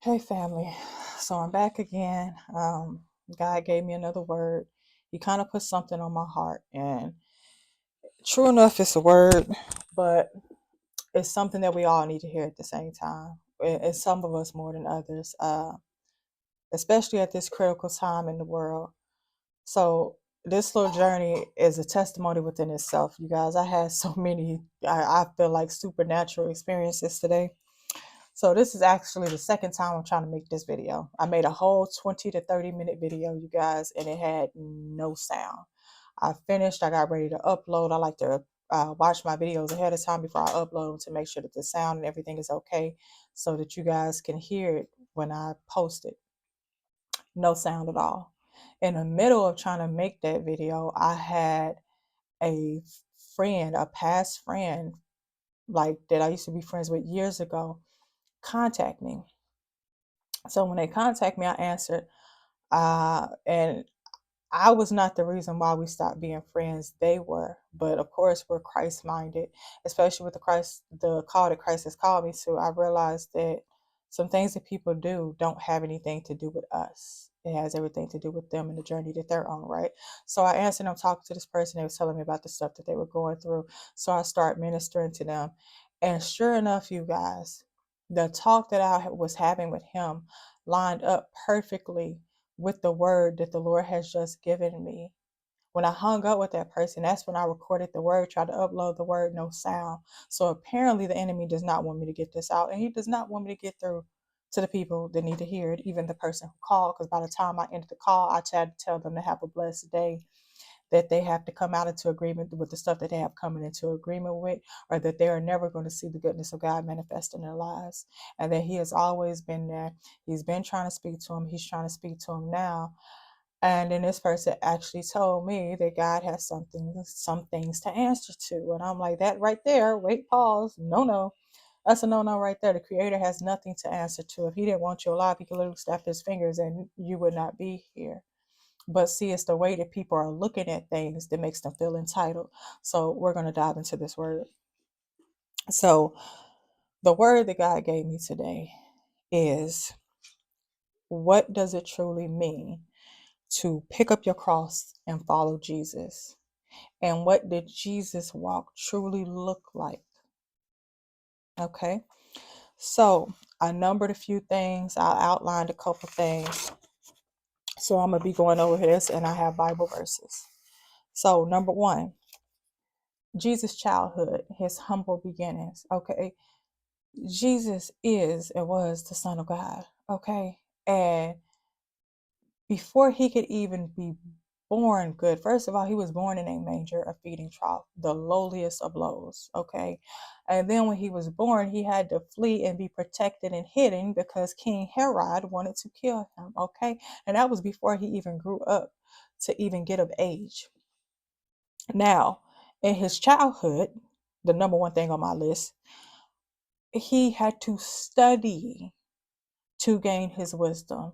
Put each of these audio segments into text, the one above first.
Hey family, so I'm back again. God gave me another word. He kind of put something on my heart, and true enough, it's a word, but it's something that we all need to hear at the same time. It's some of us more than others, especially at this critical time in the world. So this little journey is a testimony within itself, you guys. I had so many, I feel like supernatural experiences today. So this is actually the second time I'm trying to make this video. I made a whole 20 to 30 minute video, you guys, and it had no sound. I finished, I got ready to upload. I like to watch my videos ahead of time before I upload them to make sure that the sound and everything is okay so that you guys can hear it when I post it. No sound at all. In the middle of trying to make that video, I had a friend, a past friend, like that I used to be friends with years ago, contact me. So when they contact me, I answered. And I was not the reason why we stopped being friends. They were. But of course, we're Christ minded, especially with the call that Christ has called me to. I realized that some things that people do don't have anything to do with us. It has everything to do with them and the journey that they're on, right? So I answered, I'm talking to this person. They was telling me about the stuff that they were going through. So I start ministering to them. And sure enough, you guys, the talk that I was having with him lined up perfectly with the word that the Lord has just given me. When I hung up with that person, that's when I recorded the word, tried to upload the word, no sound. So apparently the enemy does not want me to get this out, and he does not want me to get through to the people that need to hear it, even the person who called, because by the time I ended the call, I tried to tell them to have a blessed day, that they have to come out into agreement with the stuff that they have coming into agreement with, or that they are never going to see the goodness of God manifest in their lives, and that he has always been there. He's been trying to speak to him. He's trying to speak to him now. And then this person actually told me that God has some things to answer to. And I'm like, that right there, wait, pause. No. That's a no right there. The creator has nothing to answer to. If he didn't want you alive, he could literally snap his fingers and you would not be here. But see, it's the way that people are looking at things that makes them feel entitled. So we're going to dive into this word. So the word that God gave me today is, what does it truly mean to pick up your cross and follow Jesus? And what did Jesus walk truly look like? Okay. So I numbered a few things. I outlined a couple things. So I'm going to be going over this, and I have Bible verses. So number one, Jesus' childhood, his humble beginnings. Okay. Jesus is and was the Son of God. Okay. And before he could even be born good, first of all, he was born in a manger, a feeding trough, the lowliest of lows. Okay. And then when he was born, he had to flee and be protected and hidden because King Herod wanted to kill him. Okay. And that was before he even grew up to even get of age. Now, in his childhood, the number one thing on my list, he had to study to gain his wisdom,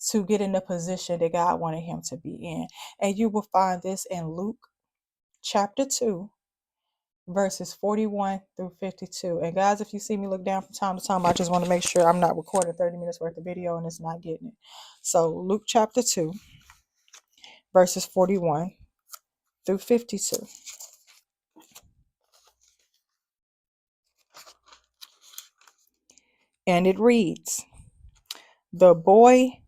to get in the position that God wanted him to be in. And you will find this in Luke chapter 2, verses 41 through 52. And guys, if you see me look down from time to time, I just want to make sure I'm not recording 30 minutes worth of video and it's not getting it. So Luke chapter 2, verses 41 through 52. And it reads, "The boy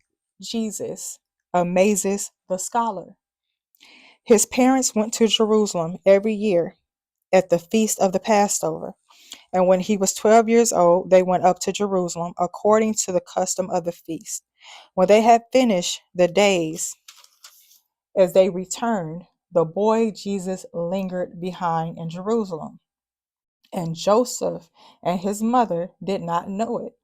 Jesus amazes the scholar. His parents went to Jerusalem every year at the feast of the Passover. And when he was 12 years old, they went up to Jerusalem according to the custom of the feast. When they had finished the days, as they returned, the boy Jesus lingered behind in Jerusalem. And Joseph and his mother did not know it.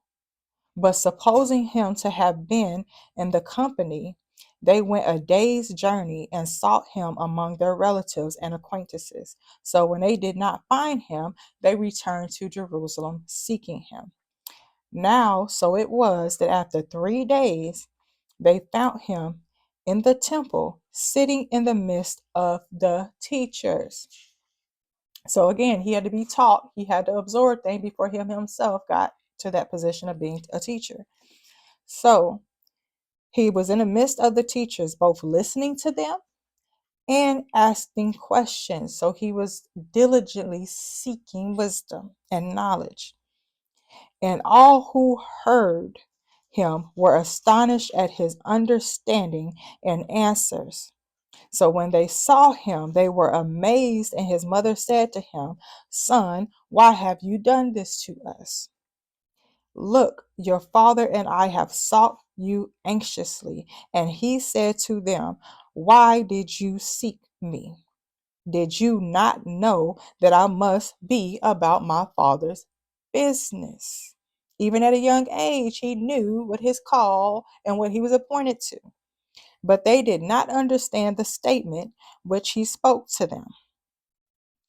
But supposing him to have been in the company, they went a day's journey and sought him among their relatives and acquaintances. So when they did not find him, they returned to Jerusalem seeking him. Now, so it was that after 3 days, they found him in the temple, sitting in the midst of the teachers. So again, he had to be taught, he had to absorb things before him himself got to that position of being a teacher. So he was in the midst of the teachers, both listening to them and asking questions. So he was diligently seeking wisdom and knowledge. And all who heard him were astonished at his understanding and answers. So when they saw him, they were amazed, and his mother said to him, "Son, why have you done this to us? Look, your father and I have sought you anxiously." And he said to them, "Why did you seek me? Did you not know that I must be about my father's business?" Even at a young age, he knew what his call and what he was appointed to. But they did not understand the statement which he spoke to them.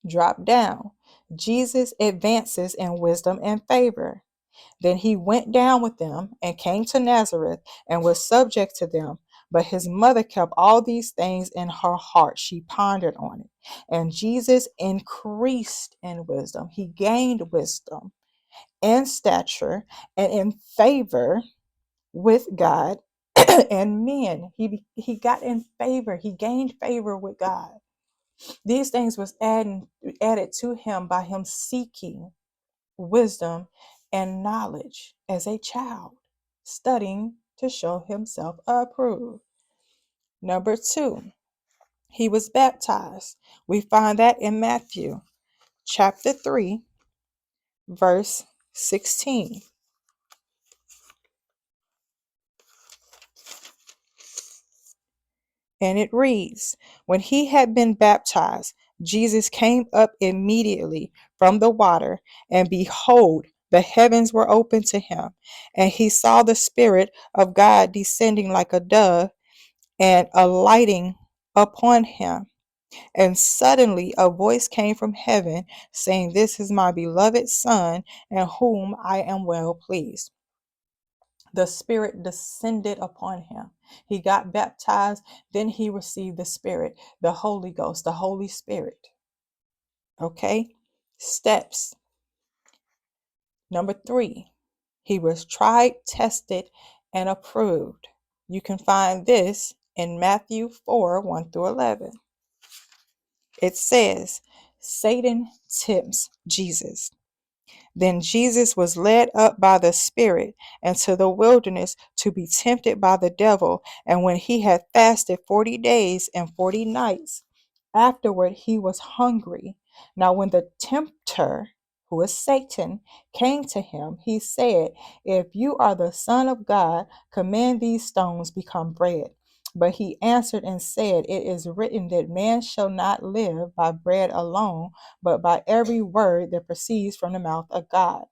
Drop down. Jesus advances in wisdom and favor. Then he went down with them and came to Nazareth and was subject to them. But his mother kept all these things in her heart. She pondered on it. And Jesus increased in wisdom. He gained wisdom and stature and in favor with God and men. He got in favor. He gained favor with God. These things was added to him by him seeking wisdom and knowledge as a child, studying to show himself approved. Number 2, he was baptized. We find that in Matthew chapter 3, verse 16. And it reads, "When he had been baptized, Jesus came up immediately from the water, and behold, the heavens were opened to him, and he saw the Spirit of God descending like a dove and alighting upon him. And suddenly a voice came from heaven, saying, 'This is my beloved Son, in whom I am well pleased.'" The Spirit descended upon him. He got baptized, then he received the Spirit, the Holy Ghost, the Holy Spirit. Okay? Steps. Number 3, he was tried, tested, and approved. You can find this in Matthew 4 1 through 11. It says, Satan tempts Jesus. Then Jesus was led up by the Spirit into the wilderness to be tempted by the devil. And when he had fasted 40 days and 40 nights, afterward he was hungry. Now, when the tempter, who is Satan, came to him, he said, "If you are the Son of God, command these stones become bread." But he answered and said, "It is written that man shall not live by bread alone, but by every word that proceeds from the mouth of God."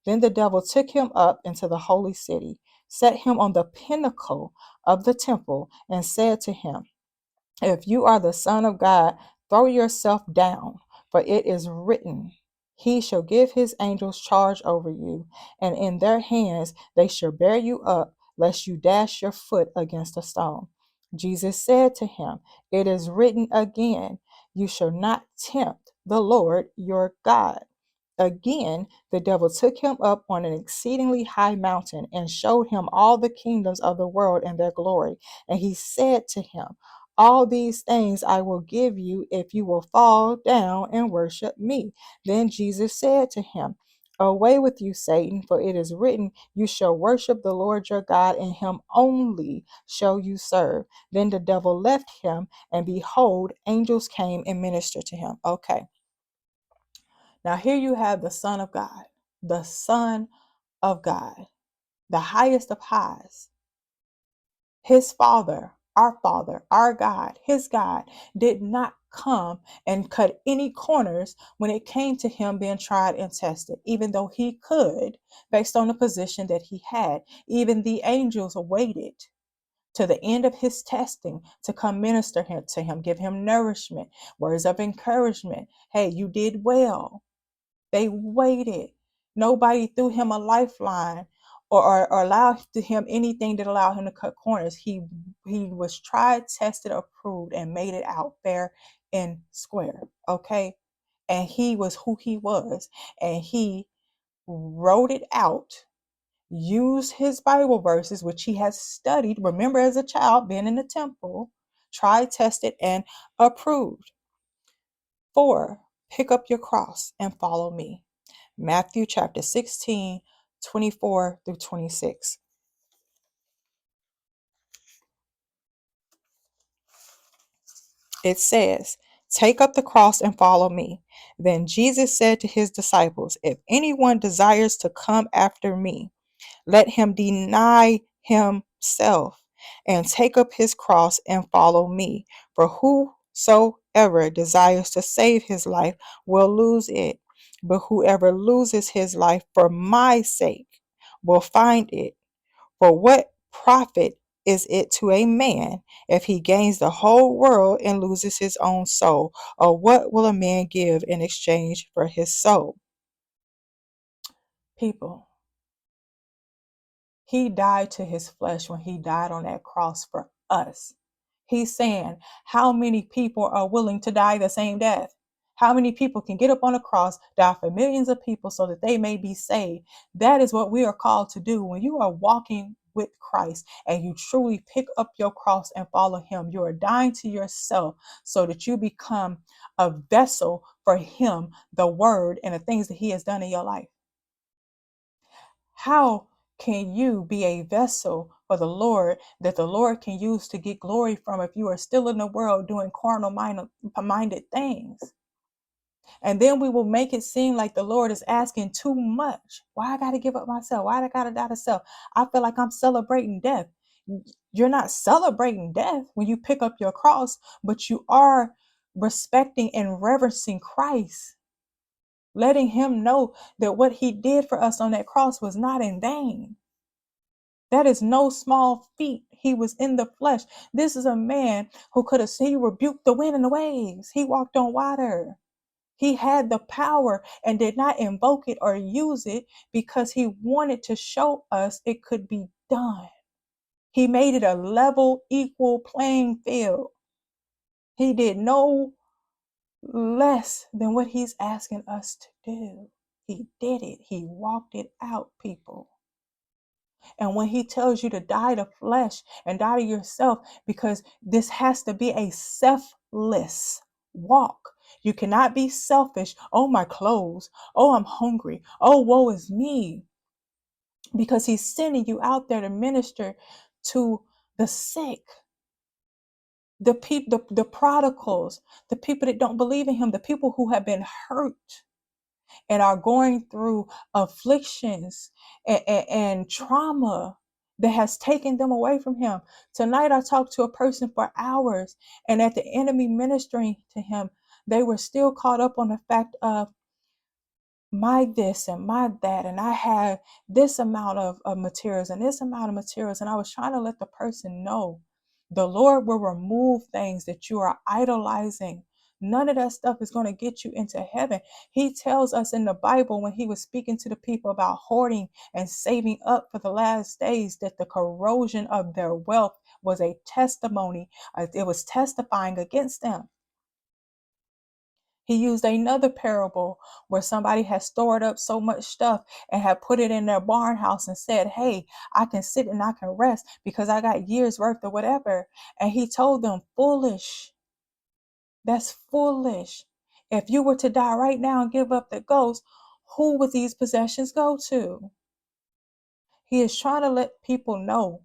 Then the devil took him up into the holy city, set him on the pinnacle of the temple, and said to him, "If you are the Son of God, throw yourself down, for it is written, 'He shall give his angels charge over you, and in their hands they shall bear you up, lest you dash your foot against a stone.'" Jesus said to him, "It is written again, 'You shall not tempt the Lord your God.'" Again, the devil took him up on an exceedingly high mountain and showed him all the kingdoms of the world and their glory. And he said to him, "All these things I will give you if you will fall down and worship me." Then Jesus said to him, "Away with you, Satan, for it is written, 'You shall worship the Lord your God, and him only shall you serve.'" Then the devil left him, and behold, angels came and ministered to him. Okay. Now, here you have the Son of God, the Son of God, the highest of highs. His Father, our God, his God, did not come and cut any corners when it came to him being tried and tested, even though he could, based on the position that he had. Even the angels waited to the end of his testing to come minister to him, give him nourishment, words of encouragement. Hey, you did well. They waited. Nobody threw him a lifeline or allowed to him anything that allowed him to cut corners. He was tried, tested, approved, and made it out fair and square. Okay. And he was who he was. And he wrote it out use his Bible verses, which he has studied, remember as a child, been in the temple, tried, tested, and approved. 4, pick up your cross and follow me. Matthew chapter 16, 24 through 26. It says, take up the cross and follow me. Then Jesus said to his disciples, if anyone desires to come after me, let him deny himself and take up his cross and follow me. For whosoever desires to save his life will lose it, but whoever loses his life for my sake will find it. For what profit is it to a man if he gains the whole world and loses his own soul? Or what will a man give in exchange for his soul? People, he died to his flesh when he died on that cross for us. He's saying, how many people are willing to die the same death? How many people can get up on a cross, die for millions of people so that they may be saved? That is what we are called to do. When you are walking with Christ and you truly pick up your cross and follow him, you are dying to yourself so that you become a vessel for him, the word, and the things that he has done in your life. How can you be a vessel for the Lord that the Lord can use to get glory from if you are still in the world doing carnal minded things? And then we will make it seem like the Lord is asking too much. Why I got to give up myself? Why I got to die to self? I feel like I'm celebrating death. You're not celebrating death when you pick up your cross, but you are respecting and reverencing Christ, letting him know that what he did for us on that cross was not in vain. That is no small feat. He was in the flesh. This is a man who could have, he rebuked the wind and the waves. He walked on water. He had the power and did not invoke it or use it because he wanted to show us it could be done. He made it a level, equal playing field. He did no less than what he's asking us to do. He did it. He walked it out, people. And when he tells you to die to flesh and die to yourself, because this has to be a selfless walk. You cannot be selfish. Oh, my clothes. Oh, I'm hungry. Oh, woe is me. Because he's sending you out there to minister to the sick, the people, the prodigals, the people that don't believe in him, the people who have been hurt and are going through afflictions and trauma that has taken them away from him. Tonight, I talked to a person for hours, and at the enemy ministering to him, they were still caught up on the fact of my this and my that, and I have this amount of materials and this amount of materials. And I was trying to let the person know the Lord will remove things that you are idolizing. None of that stuff is going to get you into heaven. He tells us in the Bible when he was speaking to the people about hoarding and saving up for the last days that the corrosion of their wealth was a testimony. It was testifying against them. He used another parable where somebody had stored up so much stuff and had put it in their barn house and said, hey, I can sit and I can rest because I got years worth of whatever. And he told them, foolish. That's foolish. If you were to die right now and give up the ghost, who would these possessions go to? He is trying to let people know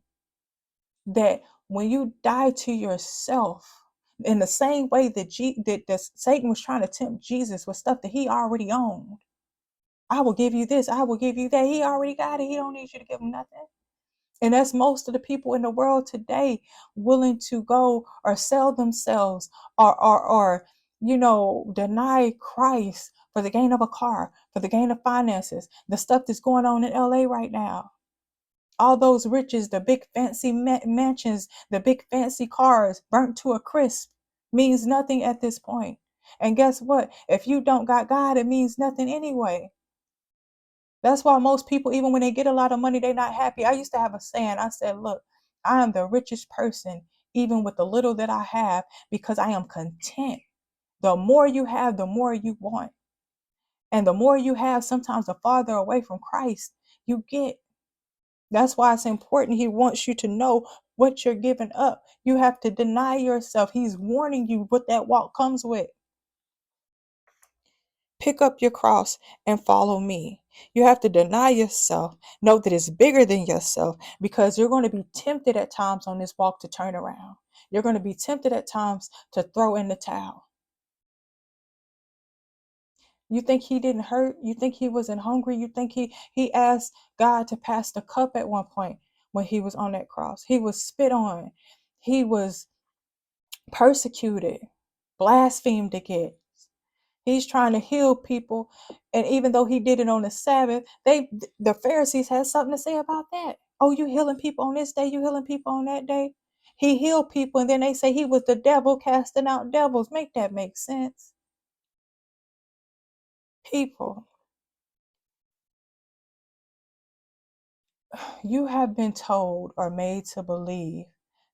that when you die to yourself, in the same way that Satan was trying to tempt Jesus with stuff that he already owned. I will give you this. I will give you that. He already got it. He don't need you to give him nothing. And that's most of the people in the world today willing to go or sell themselves or deny Christ for the gain of a car, for the gain of finances, the stuff that's going on in LA right now. All those riches, the big fancy mansions, the big fancy cars burnt to a crisp means nothing at this point. And guess what? If you don't got God, it means nothing anyway. That's why most people, even when they get a lot of money, they're not happy. I used to have a saying. I said, look, I am the richest person, even with the little that I have, because I am content. The more you have, the more you want. And the more you have, sometimes the farther away from Christ you get. That's why it's important. He wants you to know what you're giving up. You have to deny yourself. He's warning you what that walk comes with. Pick up your cross and follow me. You have to deny yourself. Know that it's bigger than yourself, because you're going to be tempted at times on this walk to turn around. You're going to be tempted at times to throw in the towel. You think he didn't hurt? You think he wasn't hungry? You think he asked God to pass the cup at one point when he was on that cross? He was spit on. He was persecuted, blasphemed against. He's trying to heal people, and even though he did it on the Sabbath, the Pharisees had something to say about that. Oh, you healing people on this day, you healing people on that day. He healed people, and then they say he was the devil casting out devils. Make that make sense? People, you have been told or made to believe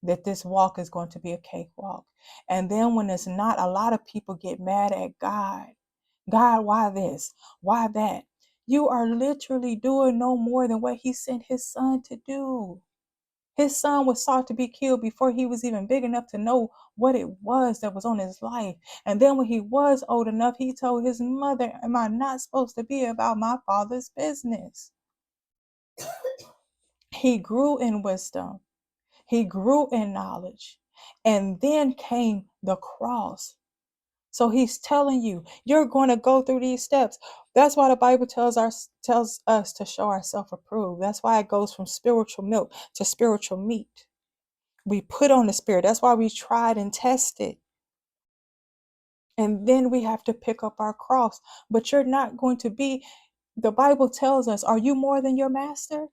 that this walk is going to be a cakewalk. And then when it's not, a lot of people get mad at God. God, why this? Why that? You are literally doing no more than what he sent his son to do. His son was sought to be killed before he was even big enough to know what it was that was on his life. And then when he was old enough, he told his mother, am I not supposed to be about my father's business? He grew in wisdom. He grew in knowledge. And then came the cross. So he's telling you, you're going to go through these steps. That's why the Bible tells us to show ourselves approved. That's why it goes from spiritual milk to spiritual meat. We put on the spirit. That's why we tried and tested. And then we have to pick up our cross. But you're not going to be, the Bible tells us, are you more than your master?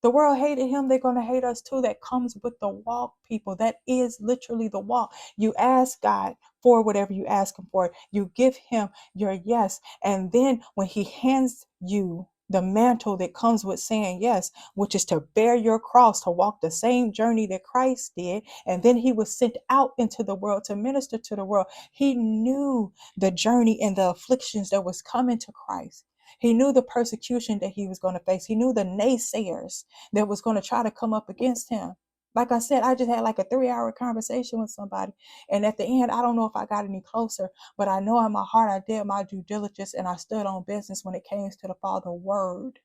The world hated him. They're going to hate us too. That comes with the walk, people. That is literally the walk. You ask God for whatever you ask him for. You give him your yes. And then when he hands you the mantle that comes with saying yes, which is to bear your cross, to walk the same journey that Christ did. And then he was sent out into the world to minister to the world. He knew the journey and the afflictions that was coming to Christ. He knew the persecution that he was going to face. He knew the naysayers that was going to try to come up against him. Like I said, I just had like a 3-hour conversation with somebody. And at the end, I don't know if I got any closer, but I know in my heart I did my due diligence and I stood on business when it came to the Father word.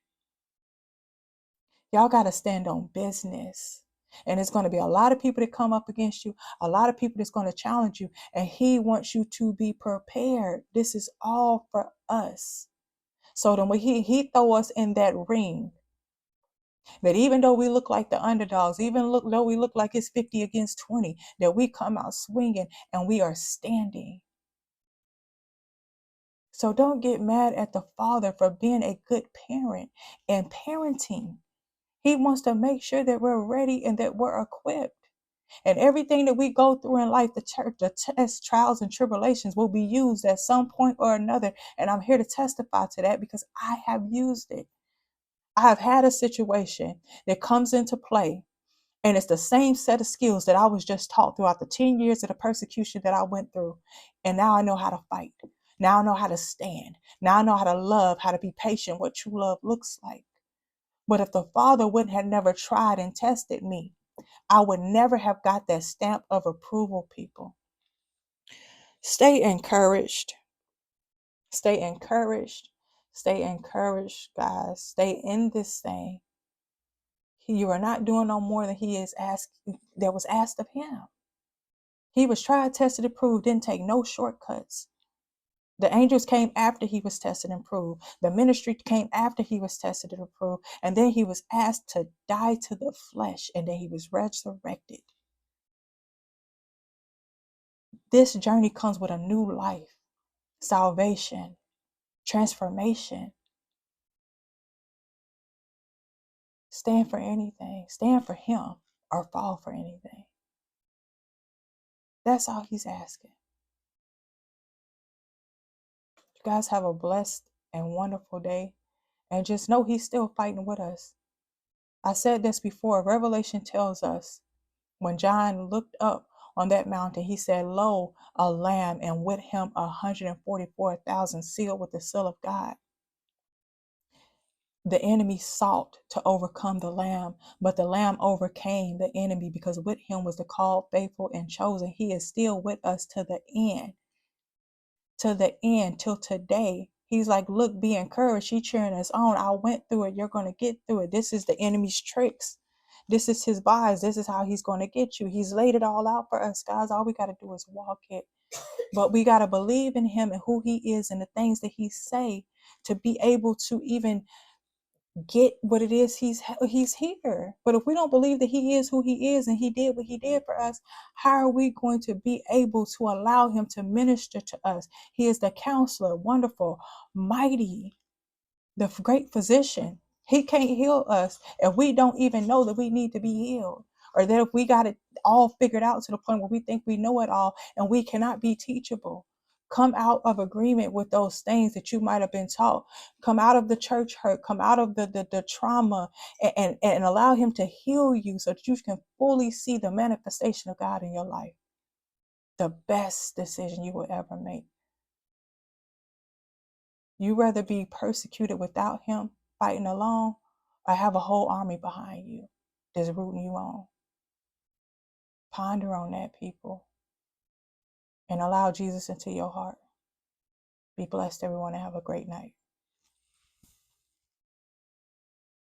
Y'all got to stand on business. And it's going to be a lot of people that come up against you, a lot of people that's going to challenge you. And he wants you to be prepared. This is all for us. So then when he throw us in that ring, that even though we look like the underdogs, though we look like it's 50 against 20, that we come out swinging and we are standing. So don't get mad at the Father for being a good parent and parenting. He wants to make sure that we're ready and that we're equipped. And everything that we go through in life, the tests, trials, and tribulations will be used at some point or another. And I'm here to testify to that because I have used it. I have had a situation that comes into play, and it's the same set of skills that I was just taught throughout the 10 years of the persecution that I went through. And now I know how to fight. Now I know how to stand. Now I know how to love, how to be patient, what true love looks like. But if the Father wouldn't have never tried and tested me, I would never have got that stamp of approval, people. Stay encouraged. Stay encouraged. Stay encouraged, guys. Stay in this thing. You are not doing no more than he is asked, that was asked of him. He was tried, tested, and proved, didn't take no shortcuts. The angels came after he was tested and proved. The ministry came after he was tested and approved. And then he was asked to die to the flesh, and then he was resurrected. This journey comes with a new life, salvation, transformation. Stand for anything. Stand for him or fall for anything. That's all he's asking. You guys have a blessed and wonderful day. And just know he's still fighting with us. I said this before. Revelation tells us when John looked up on that mountain, he said, lo, a lamb, and with him 144,000 sealed with the seal of God. The enemy sought to overcome the Lamb, but the Lamb overcame the enemy because with him was the called, faithful, and chosen. He is still with us to the end, till today. He's like, look, be encouraged. She cheering us on. I went through it. You're going to get through it. This is the enemy's tricks. This is his lies. This is how he's going to get you. He's laid it all out for us, guys. All we got to do is walk it. But we got to believe in him and who he is and the things that he say to be able to even get what it is he's here. But if we don't believe that he is who he is and he did what he did for us, how are we going to be able to allow him to minister to us? He is the counselor, wonderful, mighty, the great physician. He can't heal us if we don't even know that we need to be healed, or that if we got it all figured out to the point where we think we know it all and we cannot be teachable. Come out of agreement with those things that you might have been taught. Come out of the church hurt. Come out of the trauma, and allow him to heal you so that you can fully see the manifestation of God in your life. The best decision you will ever make. You rather be persecuted without him fighting alone, or have a whole army behind you that's rooting you on. Ponder on that, people, and allow Jesus into your heart. Be blessed, everyone, and have a great night.